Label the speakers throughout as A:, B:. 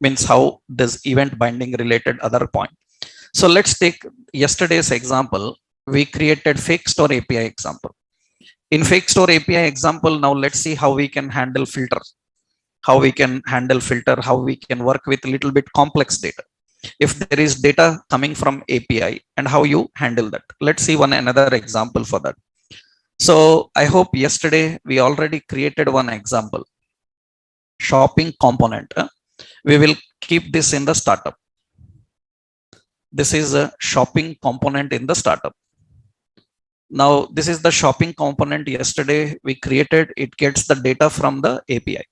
A: means how this event binding related other point. So let's take yesterday's example. We created fake store API example. In fake store API example, now let's see how we can handle filter, how we can work with a little bit complex data. If there is data coming from API and how you handle that. Let's see one another example for that. So I hope yesterday we already created one example, shopping component. We will keep this in the startup. This is a shopping component in the startup. Now this is the shopping component yesterday we created. It gets the data from the API.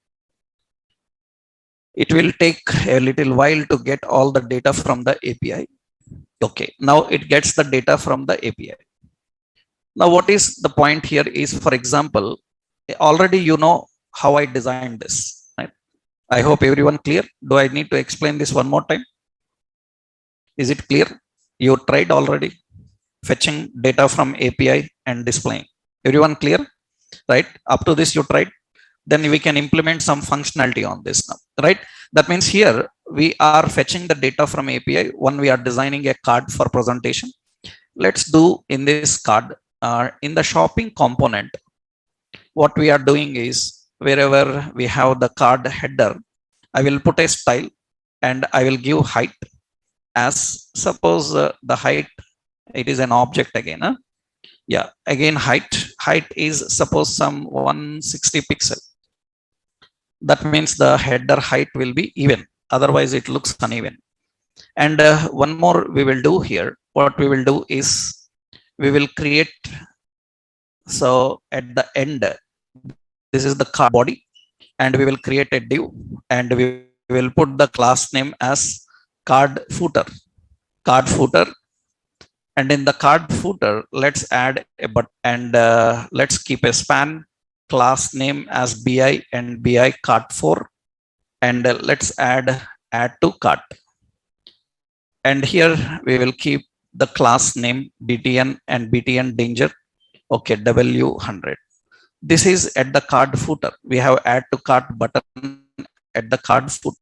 A: It will take a little while to get all the data from the API. Okay, now it gets the data from the API. Now what is the point here is, for example, already you know how I designed this, right? I hope everyone clear. Do I need to explain this one more time? Is it clear? You tried already fetching data from API and displaying. Everyone clear, right? Up to this you tried. Then we can implement some functionality on this now, right? That means here we are fetching the data from API when we are designing a card for presentation. Let's do in this card, in the shopping component, what we are doing is wherever we have the card header, I will put a style and I will give height as, suppose the height, it is an object again. Yeah, again height is suppose some 160 pixel. That means the header height will be even, otherwise it looks uneven. And one more we will do here. What we will do is we will create, so at the end, this is the card body, and we will create a div and we will put the class name as card footer. And in the card footer, let's add a button and let's keep a span class name as BI and BI cart 4, and let's add to cart. And here we will keep the class name BTN and BTN danger. Okay, W100. This is at the card footer. We have add to cart button at the card footer.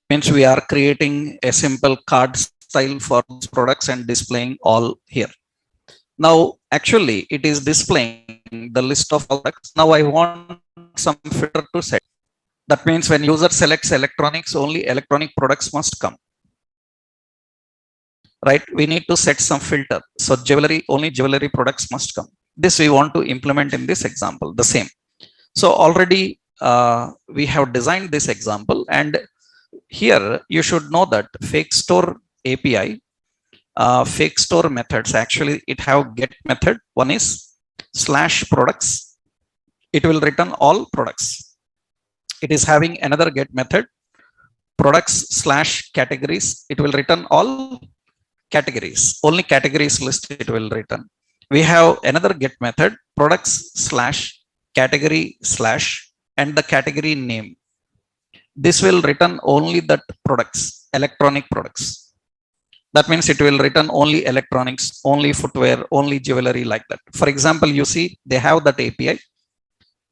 A: Means we are creating a simple card style for products and displaying all here. Now actually it is displaying the list of products. Now I want some filter to set. That means when user selects electronics, only electronic products must come, right? We need to set some filter. So jewelry, only jewelry products must come. This we want to implement in this example, the same. So already we have designed this example, and here you should know that fake store API, fake store methods, actually it have get method. One is /products. It will return all products. It is having another get method, products/categories. It will return all categories. Only categories list it will return. We have another get method, products/category/ and the category name. This will return only that products, electronic products. That means it will return only electronics, only footwear, only jewelry, like that. For example, you see they have that API.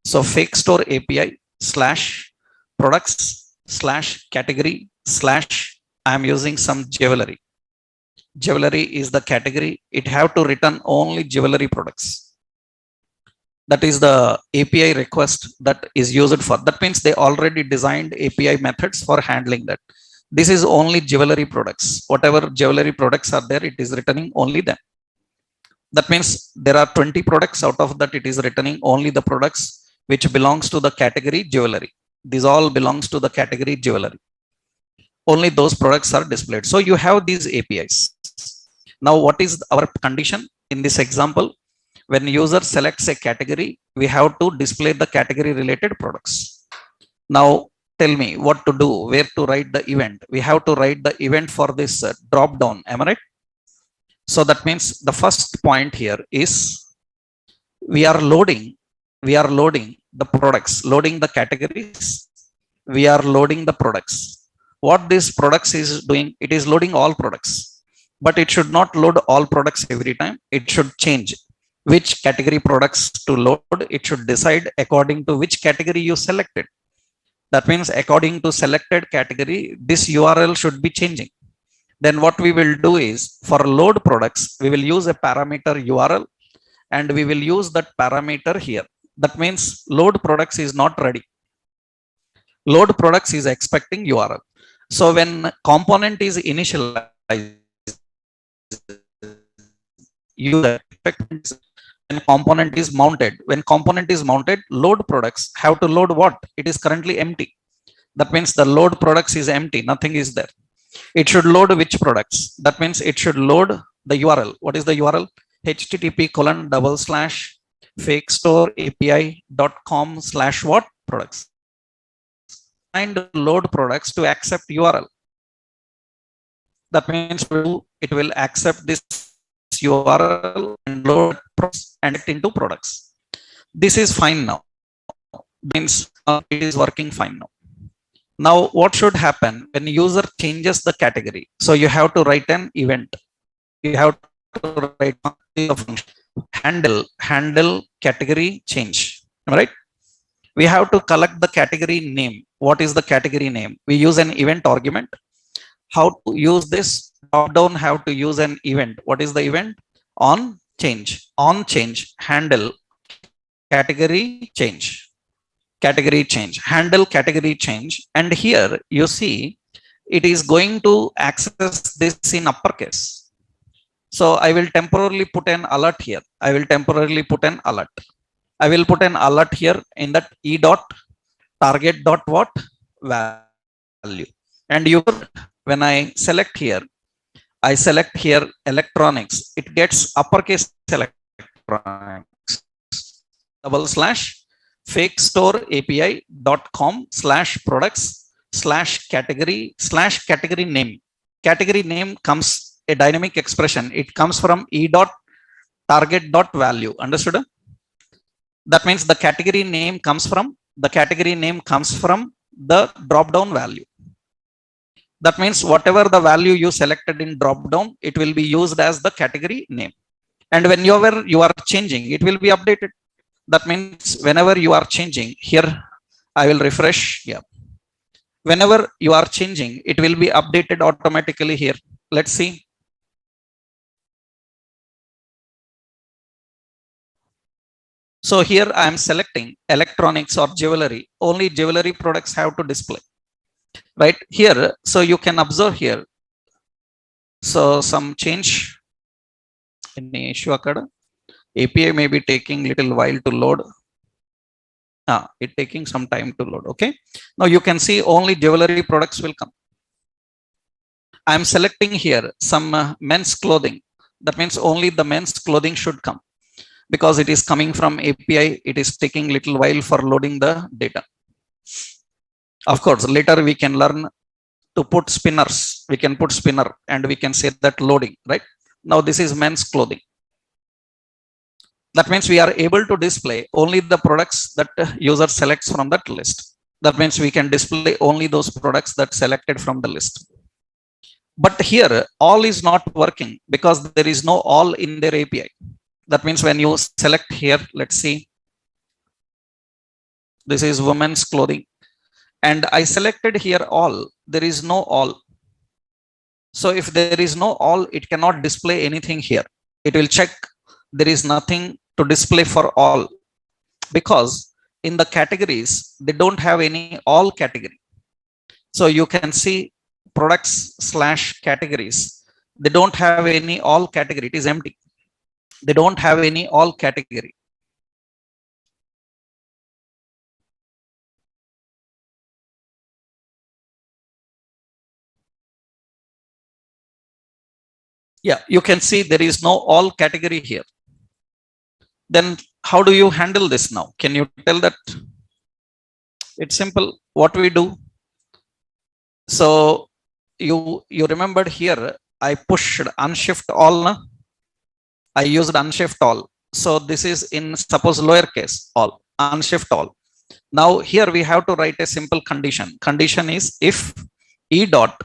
A: So fake store API /products/category/ I am using some jewelry. Jewelry is the category. It have to return only jewelry products. That is the API request that is used for. That means they already designed API methods for handling that. This is only jewelry products. Whatever jewelry products are there, it is returning only them. That means there are 20 products. Out of that, it is returning only the products which belongs to the category jewelry. These all belongs to the category jewelry. Only those products are displayed. So you have these APIs. Now what is our condition in this example? When user selects a category, we have to display the category related products. Now tell me what to do, where to write the event. We have to write the event for this drop down. Am I right? So that means the first point here is we are loading the products, loading the categories. We are loading the products. What this products is doing, it is loading all products, but it should not load all products every time. It should change which category products to load. It should decide according to which category you selected. That means according to selected category, this URL should be changing. Then what we will do is for load products, we will use a parameter URL and we will use that parameter here. That means load products is not ready. Load products is expecting URL. So when component is initialized, user when component is mounted. When component is mounted, load products have to load what? It is currently empty. That means the load products is empty. Nothing is there. It should load which products? That means it should load the URL. What is the URL? http://fakestore.api.com/what products. And load products to accept URL. That means it will accept this URL and load and it into products. This is fine now. Means it is working fine now. Now what should happen when user changes the category? So you have to write an event. You have to write a function. Handle category change. Right? We have to collect the category name. What is the category name? We use an event argument. How to use this? Drop down have to use an event. What is the event? On change. On change. Handle category change. Category change. Handle category change. And here you see it is going to access this in uppercase. So I will temporarily put an alert here. I will temporarily put an alert. I will put an alert here in that e dot target dot what value. And you, when I select here, I select here electronics. It gets uppercase electronics. /fakestore/api.com/products/category name. Category name comes a dynamic expression. It comes from e dot target dot value. Understood? That means the category name comes from the drop down value. That means whatever the value you selected in drop down, it will be used as the category name. And whenever you are changing, it will be updated. That means whenever you are changing here, I will refresh. Yeah. Whenever you are changing, it will be updated automatically here. Let's see. So here I am selecting electronics or jewelry. Only jewelry products have to display. Right here. So you can observe here. So some change. Any issue occurred? API may be taking little while to load. It taking some time to load. Okay. Now you can see only jewelry products will come. I am selecting here some men's clothing. That means only the men's clothing should come. Because it is coming from API, it is taking little while for loading the data. Of course, later we can learn to put spinners. We can put spinner and we can say that loading, right? Now this is men's clothing. That means we are able to display only the products that user selects from that list. That means we can display only those products that selected from the list. But here all is not working because there is no all in their API. That means when you select here, let's see, this is women's clothing. And I selected here all, there is no all. So if there is no all, it cannot display anything here. It will check there is nothing to display for all. Because in the categories, they don't have any all category. So you can see products/categories. They don't have any all category. It is empty. They don't have any all category. Yeah, you can see there is no all category here. Then how do you handle this now? Can you tell that? It's simple. What we do? So you remembered here, I pushed unshift all. Na? I used unshift all. So this is in suppose lowercase all, unshift all. Now here we have to write a simple condition. Condition is if e dot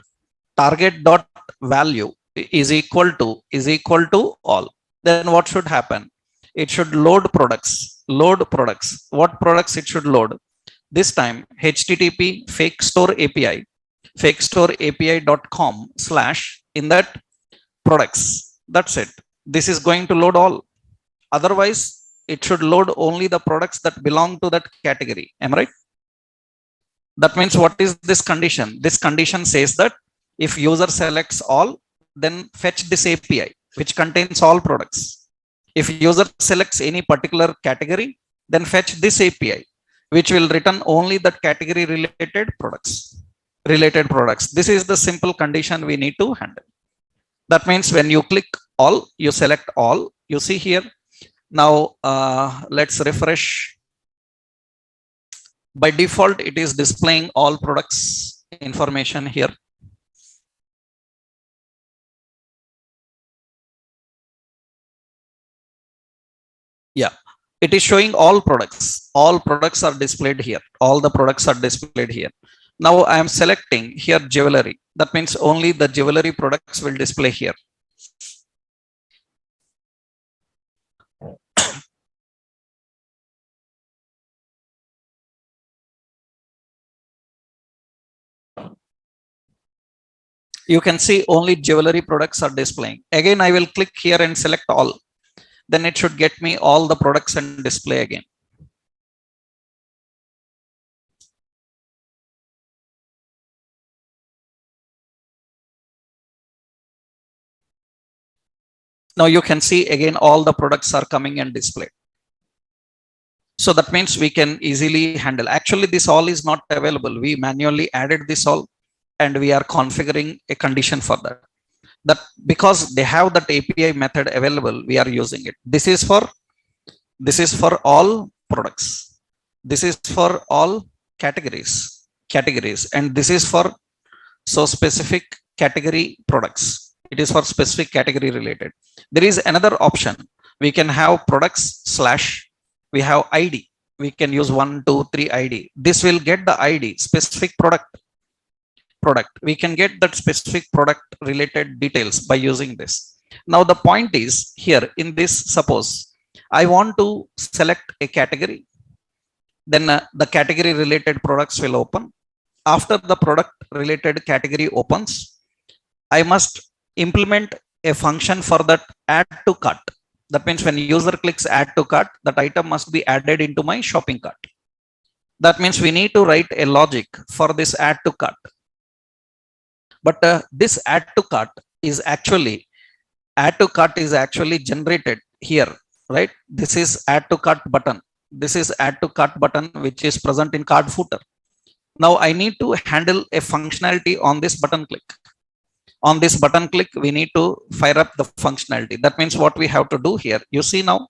A: target dot value is equal to all. Then what should happen? It should load products. Load products. What products it should load? This time HTTP fake store API, fakestore.api.com / in that products. That's it. This is going to load all. Otherwise, it should load only the products that belong to that category. Am I right? That means what is this condition? This condition says that if user selects all, then fetch this API, which contains all products. If user selects any particular category, then fetch this API, which will return only that category related products. This is the simple condition we need to handle. That means when you click all, you select all. You see here. Now let's refresh. By default, it is displaying all products information here. Yeah, it is showing all products. All products are displayed here. All the products are displayed here. Now I am selecting here jewelry. That means only the jewelry products will display here. You can see only jewelry products are displaying. Again, I will click here and select all. Then it should get me all the products and display again. Now you can see again all the products are coming and displayed. So that means we can easily handle. Actually, this all is not available. We manually added this all and we are configuring a condition for that. That because they have that API method available, we are using it. This is for all products. This is for all categories, and this is for specific category products. It is for specific category related. There is another option. We can have products / we have ID. We can use 1, 2, 3 ID. This will get the ID specific product. We can get that specific product related details by using this. Now the point is here in this, suppose I want to select a category, then the category related products will open. After the product related category opens, I must implement a function for that add to cart. That means when user clicks add to cart, that item must be added into my shopping cart. That means we need to write a logic for this add to cart. But this add to cart is actually generated here, right? This is add to cart button. This is add to cart button, which is present in cart footer. Now I need to handle a functionality on this button click. On this button click, we need to fire up the functionality. That means what we have to do here, you see now,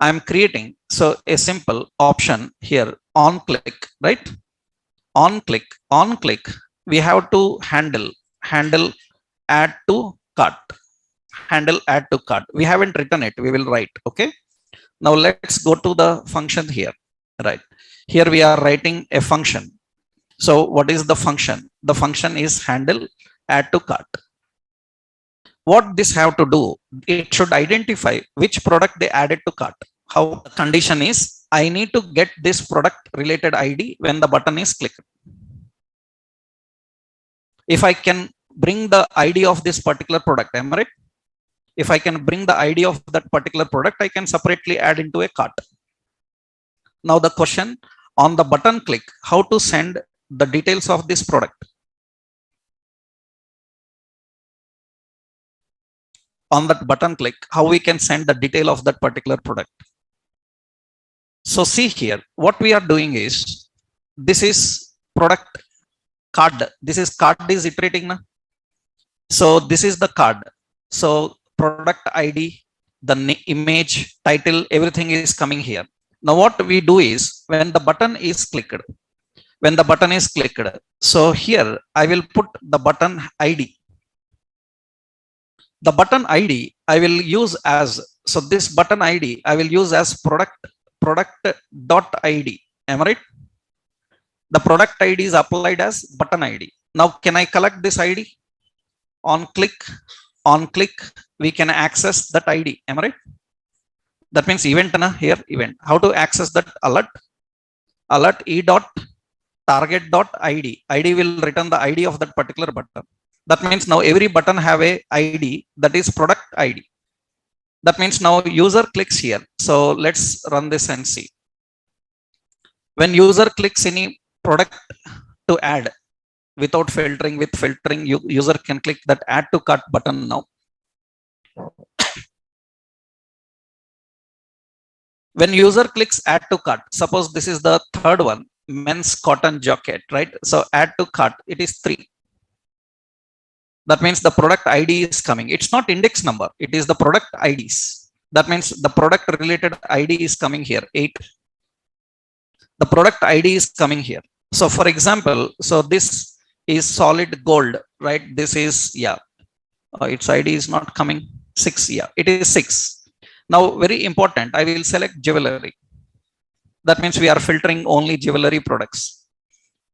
A: I'm creating a simple option here on click, right? On click, we have to handle add to cart. We haven't written it. We will write. Okay. Now let's go to the function here. Right. Here we are writing a function. So what is the function? The function is handle add to cart. What this have to do? It should identify which product they added to cart. How the condition is, I need to get this product related ID when the button is clicked. If I can bring the ID of this particular product, am I right? If I can bring the ID of that particular product, I can separately add into a cart. Now the question on the button click, how to send the details of this product? On that button click, how we can send the detail of that particular product? So see here, what we are doing is, this is product card. This is card is iterating now. So this is the card. So product ID, the image, title, everything is coming here. Now what we do is, when the button is clicked, so here I will put the button ID. The button ID I will use as, so this button ID I will use as product.id. Am I right? The product ID is applied as button ID. Now can I collect this ID? On click, we can access that ID. Am I right? That means event here, event. How to access that alert? alert e dot target dot id. Id will return the id of that particular button. That means now every button have a id, that is product id. That means now user clicks here. So let's run this and see. When user clicks any product to add, without filtering, with filtering, user can click that add to cart button now. When user clicks add to cart, suppose this is the third one, men's cotton jacket, right? So add to cart, it is 3. That means the product ID is coming. It's not index number, it is the product IDs. That means the product related ID is coming here, 8. The product ID is coming here. So for example, so this is solid gold, right? This is, yeah, its ID is not coming, 6, yeah, it is 6. Now, very important, I will select jewelry. That means we are filtering only jewelry products.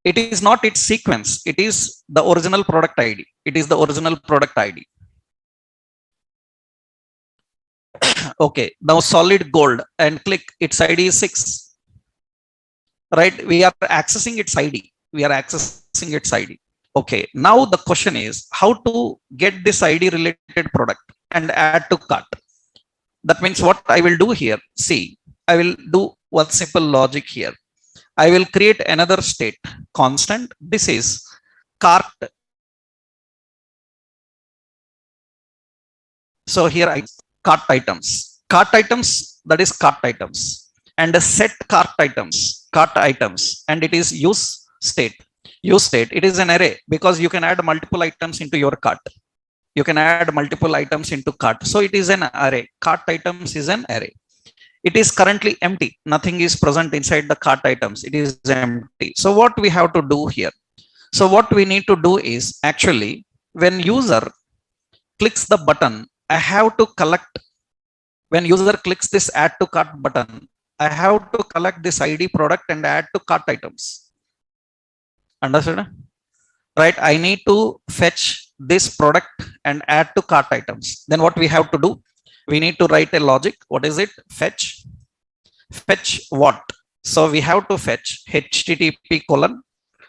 A: It is not its sequence, it is the original product ID. It is the original product ID. Okay, now solid gold and click, its ID is 6. Right? We are accessing its ID. We are accessing its ID. Okay, now the question is how to get this ID related product and add to cart. That means what I will do here, see, I will do one simple logic here. I will create another state constant. This is cart. So here I cart items, that is cart items, and a set cart items, and it is use state. It is an array because you can add multiple items into your cart. You can add multiple items into cart. So it is an array. Cart items is an array. It is currently empty. Nothing is present inside the cart items. It is empty. So what we have to do here? So what we need to do is actually when user clicks the button, I have to collect, when user clicks this add to cart button, I have to collect this ID product and add to cart items. Understood? Right? I need to fetch this product and add to cart items. Then what we have to do? We need to write a logic. What is it? Fetch what? So we have to fetch http colon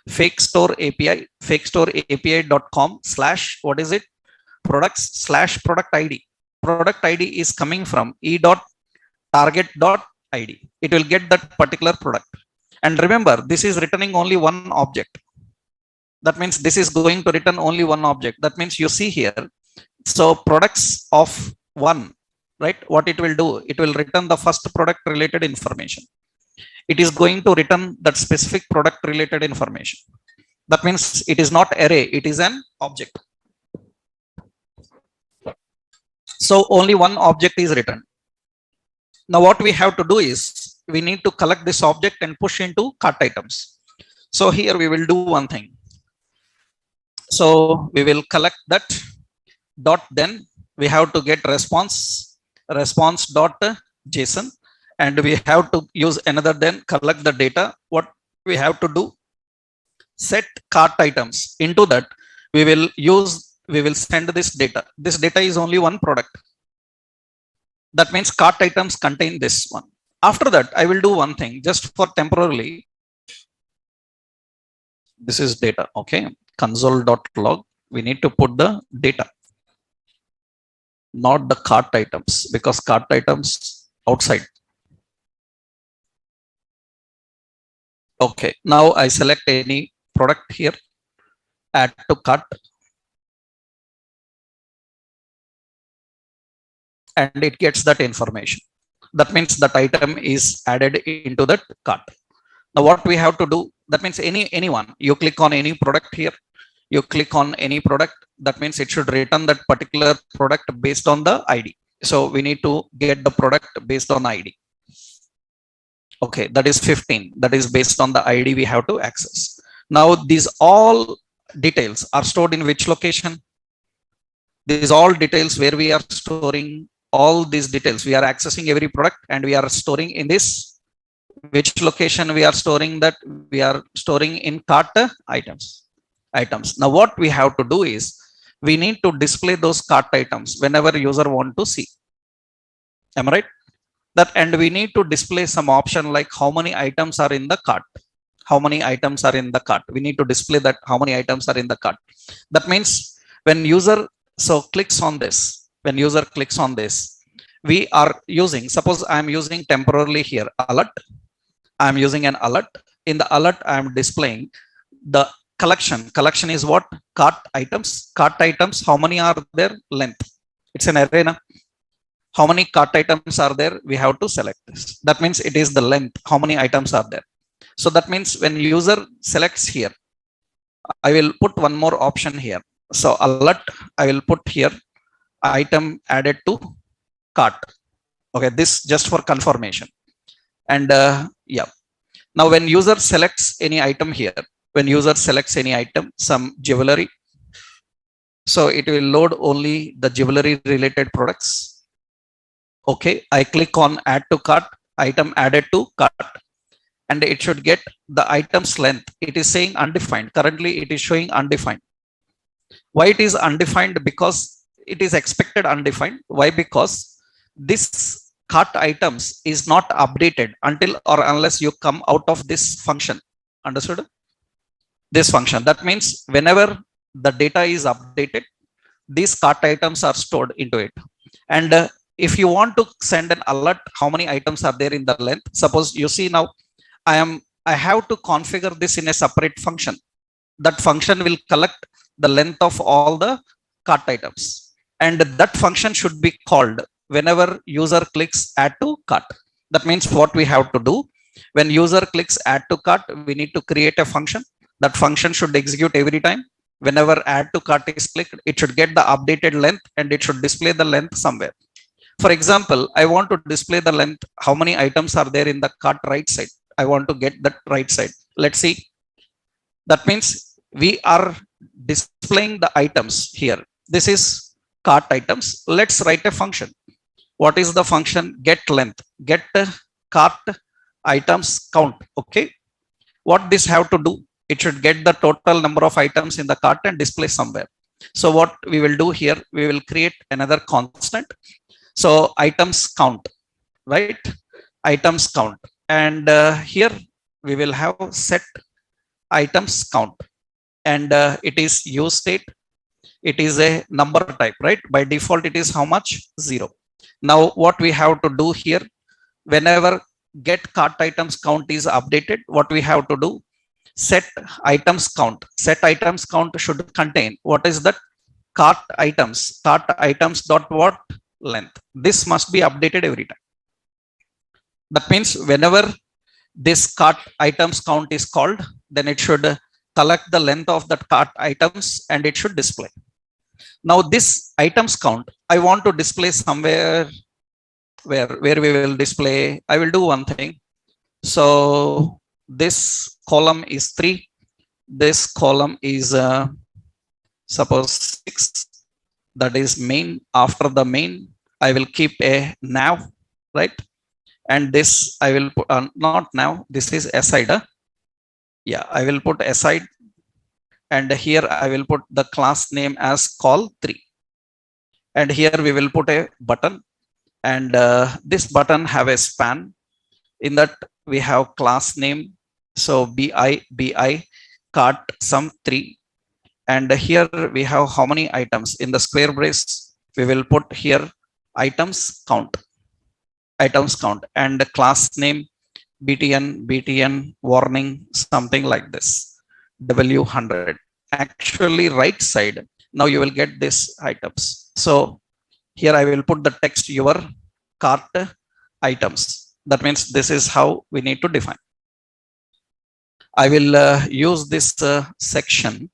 A: fake store api.com / what is it? Products / product ID. Product ID is coming from e.target.id. It will get that particular product. And remember, this is returning only one object. That means this is going to return only one object. That means you see here. So products of 1, right? What it will do? It will return the first product related information. It is going to return that specific product related information. That means it is not array, it is an object. So only one object is returned. Now what we have to do is we need to collect this object and push into cart items. So here we will do one thing. So we will collect that dot, then we have to get response dot JSON, and we have to use another, then collect the data. What we have to do? Set cart items. Into that we will send this data. This data is only one product. That means cart items contain this one. After that I will do one thing just for temporarily. This is data. Okay, console.log. We need to put the data, not the cart items, because cart items outside. Okay, now I select any product here, add to cart, and it gets that information. That means that item is added into that cart. Now what we have to do? That means anyone, you click on any product here, you click on any product, that means it should return that particular product based on the ID. So we need to get the product based on ID. Okay, that is 15. That is based on the ID we have to access. Now these all details are stored in which location? These all details where we are storing all these details. We are accessing every product and we are storing in this. Which location we are storing that? We are storing in cart items. Now what we have to do is we need to display those cart items whenever user want to see. Am I right? That, and we need to display some option like how many items are in the cart. how many items are in the cart. We need to display that how many items are in the cart. That means when user clicks on this, when user clicks on this, we are using, suppose I am using temporarily here alert. I am using an alert. In the alert, I am displaying the collection. Collection is what? Cart items. Cart items, how many are there? Length. It's an array. Na? How many cart items are there? We have to select this. That means it is the length. How many items are there? So that means when user selects here, I will put one more option here. So alert, I will put here item added to cart. Okay, this just for confirmation. And yeah, now when user selects any item here, when user selects any item, some jewelry, so it will load only the jewelry related products. Okay, I click on add to cart, item added to cart, and it should get the item's length. It is saying undefined. Currently it is showing undefined. Why it is undefined? Because it is expected undefined. Why? Because this cart items is not updated until or unless you come out of this function. Understood? This function. That means whenever the data is updated, these cart items are stored into it. And if you want to send an alert, how many items are there in the length? Suppose you see now, I have to configure this in a separate function. That function will collect the length of all the cart items. And that function should be called whenever user clicks add to cart. That means what we have to do, when user clicks add to cart, we need to create a function. That function should execute every time. Whenever add to cart is clicked, it should get the updated length and it should display the length somewhere. For example, I want to display the length, how many items are there in the cart right side. I want to get that right side. Let's see. That means we are displaying the items here. This is cart items. Let's write a function. What is the function? Get length, get cart items count. Okay. What this have to do? It should get the total number of items in the cart and display somewhere. So what we will do here, we will create another constant. So items count, right? Items count. And here we will have set items count. And it is use state. It is a number type, right? By default, it is how much? 0. Now what we have to do here, whenever get cart items count is updated, what we have to do, set items count. Set items count should contain, what is that? Cart items dot what? Length. This must be updated every time. That means whenever this cart items count is called, then it should collect the length of that cart items and it should display. Now this items count, I want to display somewhere where we will display. I will do one thing. So this column is 3. This column is suppose 6. That is main. After the main, I will keep a nav, right? And this I will put not now. This is aside. Yeah, I will put aside. And here I will put the class name as call3. And here we will put a button. And this button have a span. In that we have class name. So bi cart sum 3. And here we have how many items in the square brace. We will put here items count. Items count and the class name btn warning, something like this, w100. Actually right side, now you will get this items. So here I will put the text your cart items. That means this is how we need to define. I will use this section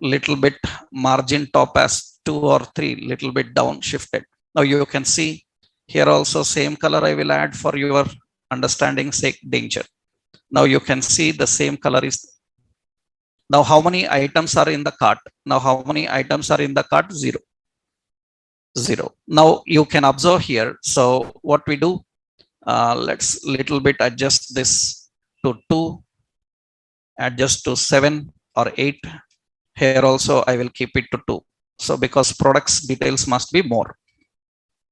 A: little bit margin top as 2 or 3, little bit down shifted. Now you can see here also same color I will add for your understanding sake, danger. Now you can see the same color is. Now how many items are in the cart? Now how many items are in the cart? 0. 0. Now you can observe here. So what we do, let's little bit adjust this to 2, adjust to 7 or 8. Here also I will keep it to 2. So because products details must be more.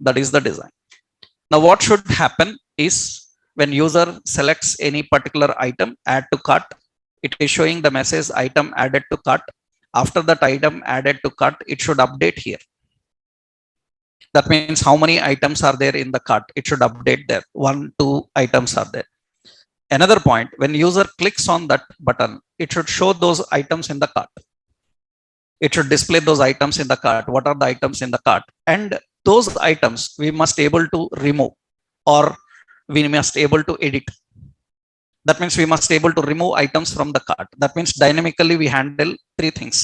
A: That is the design. Now what should happen is when user selects any particular item, add to cart, it is showing the message item added to cart. After that item added to cart, it should update here. That means how many items are there in the cart. It should update there. 1, 2 items are there. Another point, when user clicks on that button, it should show those items in the cart. It should display those items in the cart. What are the items in the cart? And those items we must able to remove, or we must able to edit. That means we must able to remove items from the cart. That means dynamically we handle 3 things.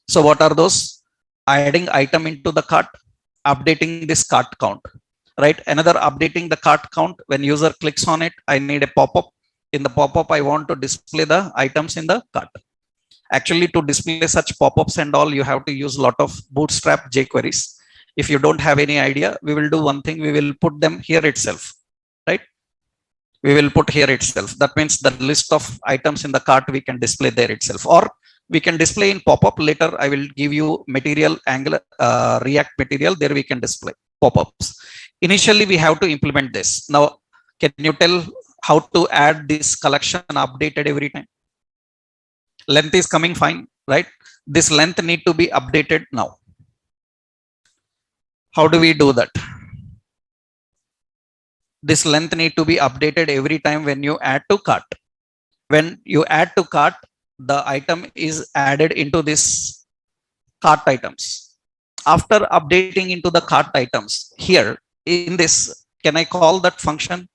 A: So what are those? Adding item into the cart, updating this cart count, right? Another, updating the cart count. When user clicks on it, I need a pop-up. In the pop-up, I want to display the items in the cart. Actually, to display such pop-ups and all, you have to use a lot of bootstrap jQueries. If you don't have any idea, we will do one thing. We will put them here itself, right? We will put here itself. That means the list of items in the cart we can display there itself, or we can display in pop-up. Later, I will give you material, Angular, React material. There we can display pop-ups. Initially, we have to implement this. Now, can you tell how to add this collection updated every time? Length is coming fine, right? This length need to be updated now. How do we do that? This length need to be updated every time when you add to cart. When you add to cart, the item is added into this cart items. After updating into the cart items, here in this, can I call that function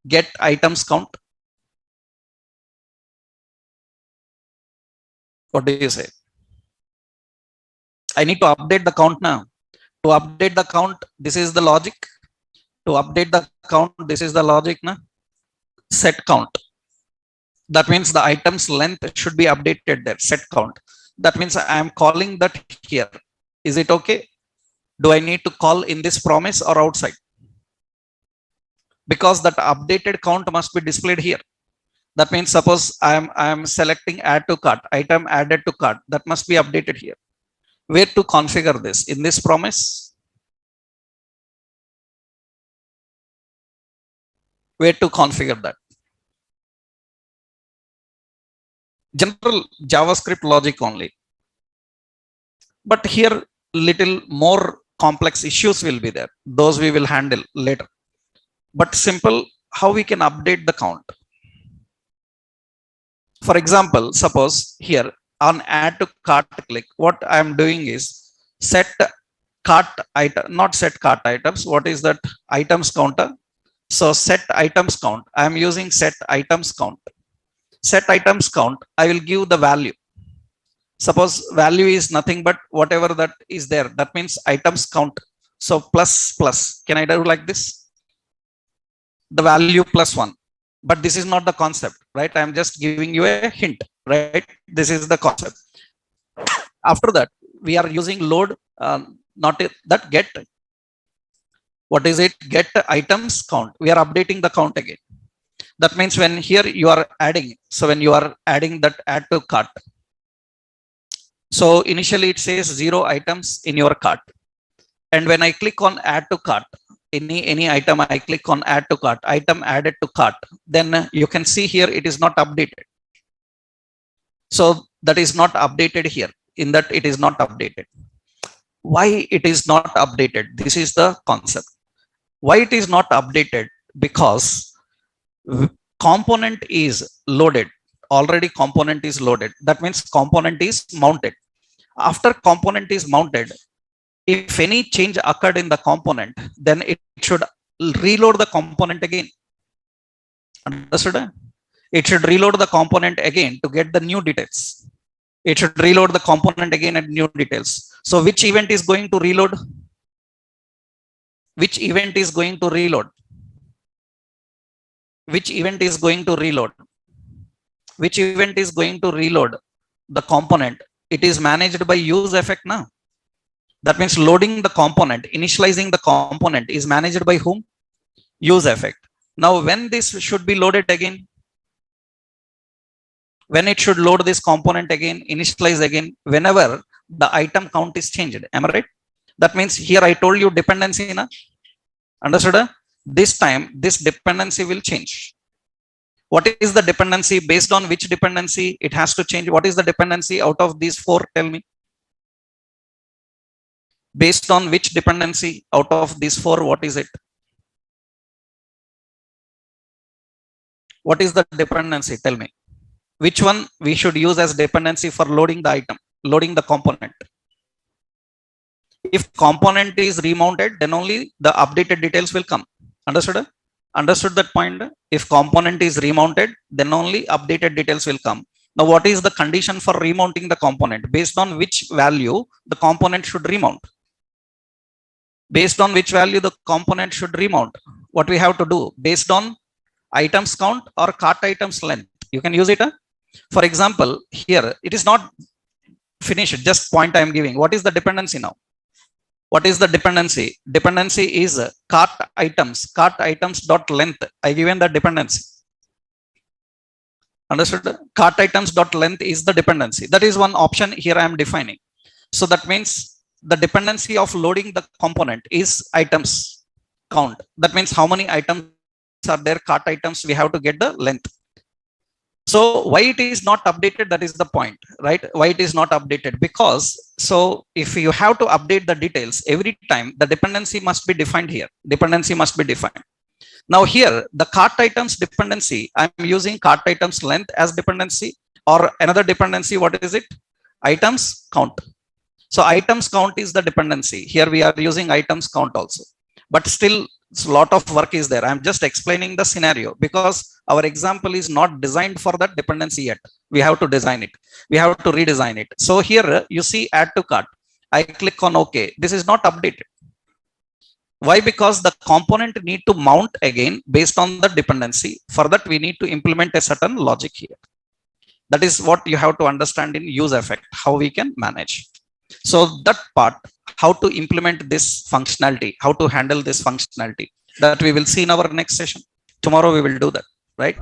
A: get items count? What do you say? I need to update the count now. To update the count, this is the logic. To update the count, this is the logic now. Set count. That means the item's length should be updated there. Set count. That means I am calling that here. Is it okay? Do I need to call in this promise or outside? Because that updated count must be displayed here. That means suppose I am selecting add to cart, item added to cart, that must be updated here. Where to configure this? In this promise? Where to configure that? General JavaScript logic only. But here little more complex issues will be there. Those we will handle later. But simple, how we can update the count. For example, suppose here on add to cart click, what I am doing is set cart item, not set cart items. What is that? Items counter. So set items count. I am using set items count. Set items count. I will give the value. Suppose value is nothing but whatever that is there. That means items count. So plus plus. Can I do like this? The value plus 1. But this is not the concept, right? I am just giving you a hint, right? This is the concept. After that, we are using load, not that get. What is it? Get items count. We are updating the count again. That means when here you are adding, so when you are adding that add to cart. So initially it says 0 items in your cart. And when I click on add to cart, any item I click on add to cart, item added to cart, then you can see here it is not updated. So that is not updated here. In that it is not updated. Why it is not updated? This is the concept. Why it is not updated? Because component is loaded. Already component is loaded. That means component is mounted. After component is mounted, if any change occurred in the component, then it should reload the component again. Understood? It should reload the component again to get the new details. It should reload the component again and new details. So which event is going to reload? Which event is going to reload? Which event is going to reload? Which event is going to reload the component? It is managed by use effect now. That means loading the component, initializing the component is managed by whom? Use effect. Now when this should be loaded again? When it should load this component again, initialize again, whenever the item count is changed. Am I right? That means here I told you dependency. Na? Understood? This time, this dependency will change. What is the dependency? Based on which dependency it has to change? What is the dependency out of these four? Tell me. Based on which dependency out of these four, what is it? What is the dependency? Tell me. Which one we should use as dependency for loading the item, loading the component? If component is remounted, then only the updated details will come. Understood? Understood that point? If component is remounted, then only updated details will come. Now, what is the condition for remounting the component? Based on which value the component should remount? Based on which value the component should remount? What we have to do? Based on items count or cart items length. You can use it. For example, here it is not finished, just point I am giving. What is the dependency now? What is the dependency? Dependency is cart items dot length. I given the dependency. Understood? Cart items dot length is the dependency. That is one option here I am defining. So that means the dependency of loading the component is items count. That means how many items are there, cart items, we have to get the length. So why it is not updated? That is the point, right? Why it is not updated? Because so if you have to update the details every time, the dependency must be defined here. Dependency must be defined. Now here, the cart items dependency, I'm using cart items length as dependency, or another dependency. What is it? Items count. So items count is the dependency. Here we are using items count also, but still a lot of work is there. I'm just explaining the scenario because our example is not designed for that dependency yet. We have to design it. We have to redesign it. So here you see add to cart. I click on OK. This is not updated. Why? Because the component need to mount again based on the dependency. For that, we need to implement a certain logic here. That is what you have to understand in use effect, how we can manage. So that part, how to implement this functionality, how to handle this functionality, that we will see in our next session. Tomorrow we will do that, right?